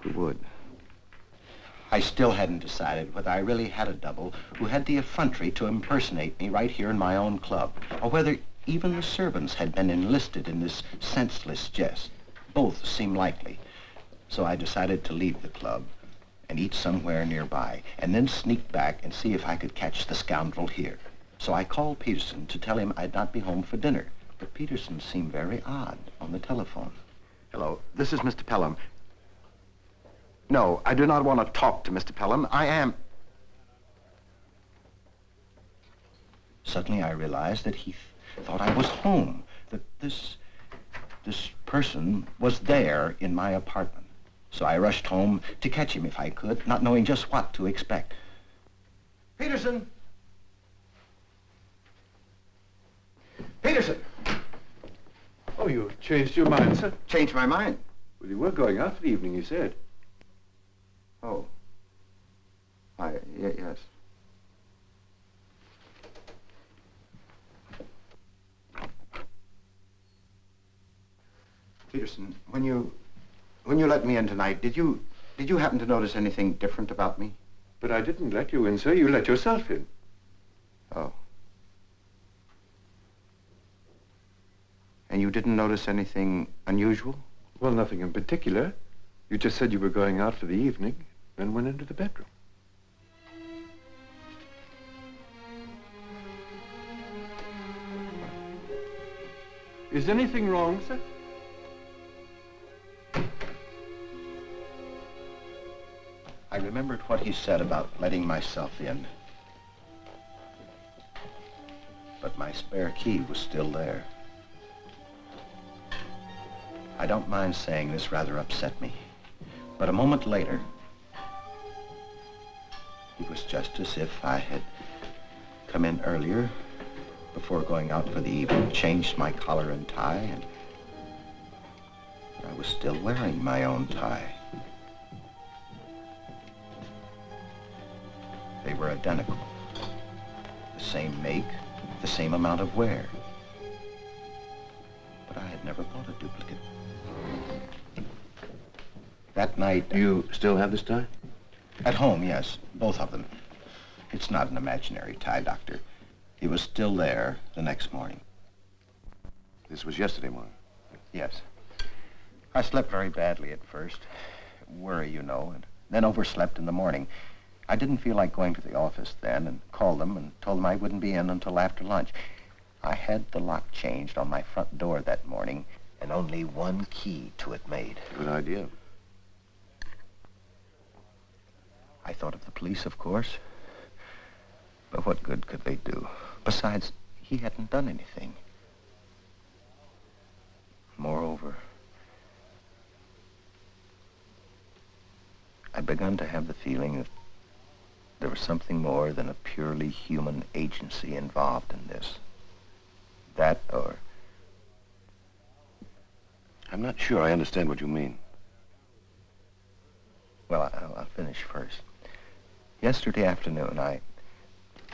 Who would? I still hadn't decided whether I really had a double who had the effrontery to impersonate me right here in my own club, or whether even the servants had been enlisted in this senseless jest. Both seemed likely. So I decided to leave the club and eat somewhere nearby, and then sneak back and see if I could catch the scoundrel here. So I called Peterson to tell him I'd not be home for dinner, but Peterson seemed very odd on the telephone. Hello, this is Mr. Pelham. No, I do not want to talk to Mr. Pelham. I am... Suddenly I realized that he thought I was home, that this person was there in my apartment. So I rushed home to catch him if I could, not knowing just what to expect. Peterson! Peterson! Oh, you changed your mind, sir? Changed my mind. Well, you were going out for the evening, you said. Oh. Yes. Peterson, when you let me in tonight, did you happen to notice anything different about me? But I didn't let you in, sir. You let yourself in. Oh. And you didn't notice anything unusual? Well, nothing in particular. You just said you were going out for the evening, then went into the bedroom. Is anything wrong, sir? I remembered what he said about letting myself in. But my spare key was still there. I don't mind saying this rather upset me, but a moment later, it was just as if I had come in earlier, before going out for the evening, changed my collar and tie, and I was still wearing my own tie. They were identical. The same make, the same amount of wear. But I had never bought a duplicate. That night... You still have this tie? At home, yes. Both of them. It's not an imaginary tie, Doctor. It was still there the next morning. This was yesterday morning. Yes. I slept very badly at first. Worry, you know, and then overslept in the morning. I didn't feel like going to the office then, and called them and told them I wouldn't be in until after lunch. I had the lock changed on my front door that morning, and only one key to it made. Good idea. I thought of the police, of course. But what good could they do? Besides, he hadn't done anything. Moreover, I'd begun to have the feeling that there was something more than a purely human agency involved in this. That or... I'm not sure I understand what you mean. Well, I'll finish first. Yesterday afternoon, I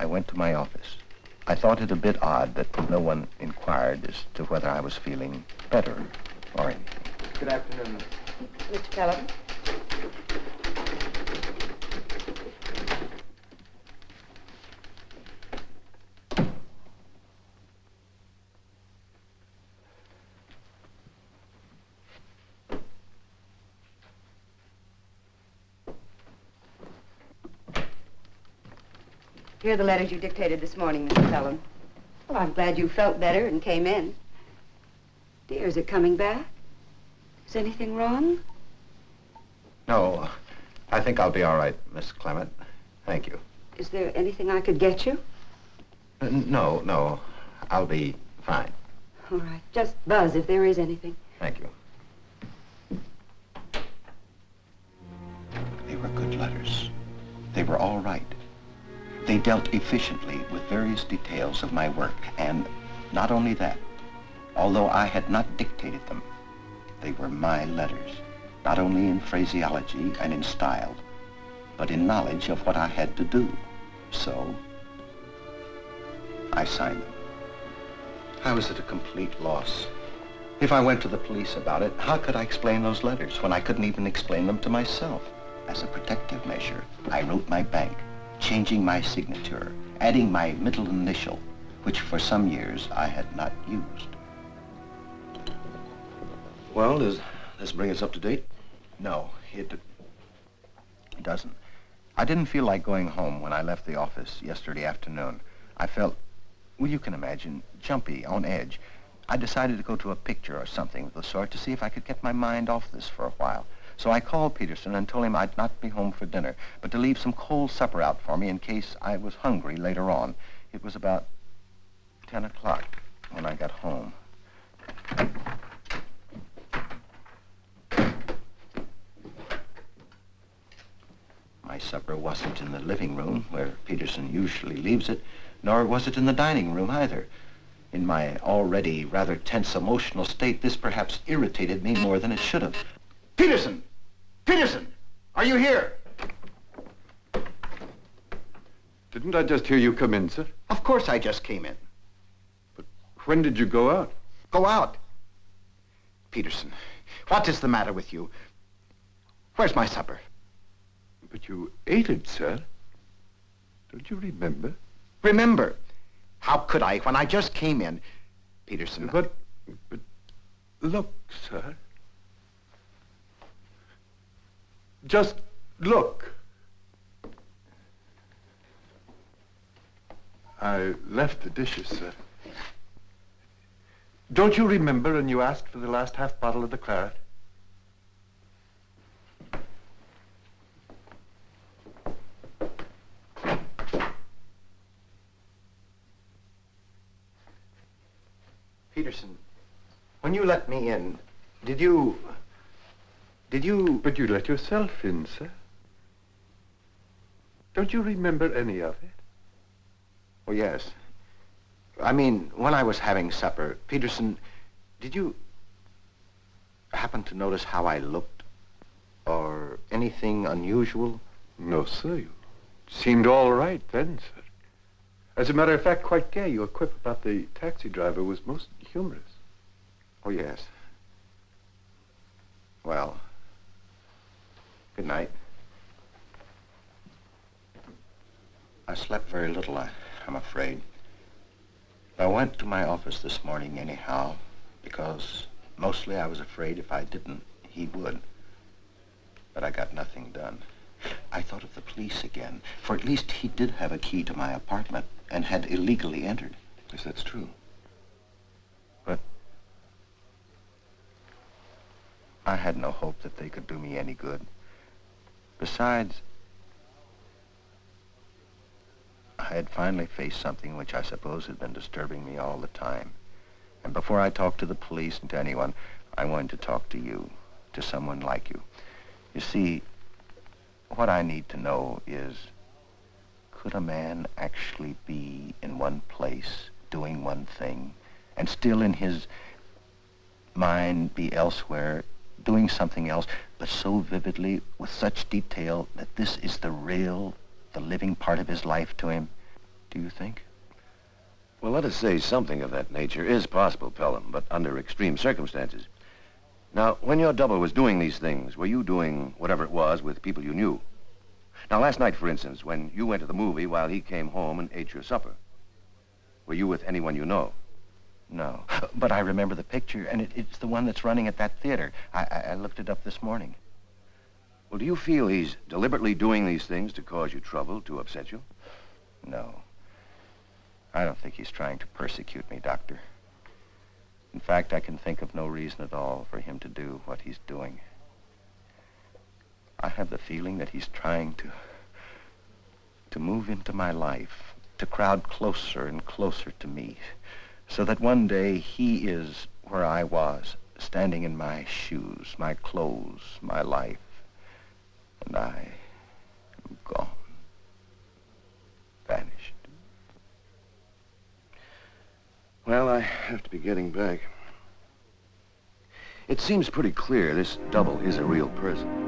went to my office. I thought it a bit odd that no one inquired as to whether I was feeling better or anything. Good afternoon. Mr. Pelham? Here are the letters you dictated this morning, Mr. Pelham. Well, I'm glad you felt better and came in. Dear, is it coming back? Is anything wrong? No, I think I'll be all right, Miss Clement. Thank you. Is there anything I could get you? No. I'll be fine. All right. Just buzz if there is anything. Thank you. They were good letters. They were all right. They dealt efficiently with various details of my work, and not only that, although I had not dictated them, they were my letters, not only in phraseology and in style, but in knowledge of what I had to do. So, I signed them. I was at a complete loss. If I went to the police about it, how could I explain those letters when I couldn't even explain them to myself? As a protective measure, I wrote my bank, changing my signature, adding my middle initial, which for some years I had not used. Well, does this bring us up to date? No, it doesn't. I didn't feel like going home when I left the office yesterday afternoon. I felt, well, you can imagine, jumpy, on edge. I decided to go to a picture or something of the sort to see if I could get my mind off this for a while. So I called Peterson and told him I'd not be home for dinner, but to leave some cold supper out for me in case I was hungry later on. It was about 10 o'clock when I got home. My supper wasn't in the living room, where Peterson usually leaves it, nor was it in the dining room either. In my already rather tense emotional state, this perhaps irritated me more than it should have. Peterson! Peterson! Are you here? Didn't I just hear you come in, sir? Of course I just came in. But when did you go out? Go out? Peterson, what is the matter with you? Where's my supper? But you ate it, sir. Don't you remember? Remember? How could I when I just came in? Peterson. But look, sir. Just look. I left the dishes, sir. Don't you remember when you asked for the last half bottle of the claret? Peterson, when you let me in, did you... But you let yourself in, sir. Don't you remember any of it? Oh, yes. I mean, when I was having supper, Peterson, did you happen to notice how I looked? Or anything unusual? No, sir. You seemed all right then, sir. As a matter of fact, quite gay. Your quip about the taxi driver was most humorous. Oh, yes. Well, good night. I slept very little, I'm afraid. I went to my office this morning anyhow, because mostly I was afraid if I didn't, he would. But I got nothing done. I thought of the police again, for at least he did have a key to my apartment and had illegally entered. Yes, that's true. But I had no hope that they could do me any good. Besides, I had finally faced something which I suppose had been disturbing me all the time. And before I talked to the police and to anyone, I wanted to talk to you, to someone like you. You see, what I need to know is, could a man actually be in one place, doing one thing, and still in his mind be elsewhere, doing something else, but so vividly, with such detail, that this is the real, the living part of his life to him? Do you think? Well, let us say something of that nature is possible, Pelham, but under extreme circumstances. Now, when your double was doing these things, were you doing whatever it was with people you knew? Now, last night, for instance, when you went to the movie while he came home and ate your supper, were you with anyone you know? No, but I remember the picture, and it's the one that's running at that theater. I looked it up this morning. Well, do you feel he's deliberately doing these things to cause you trouble, to upset you? No. I don't think he's trying to persecute me, Doctor. In fact, I can think of no reason at all for him to do what he's doing. I have the feeling that he's trying to move into my life, to crowd closer and closer to me, so that one day he is where I was, standing in my shoes, my clothes, my life, and I am gone, vanished. Well, I have to be getting back. It seems pretty clear this double is a real person.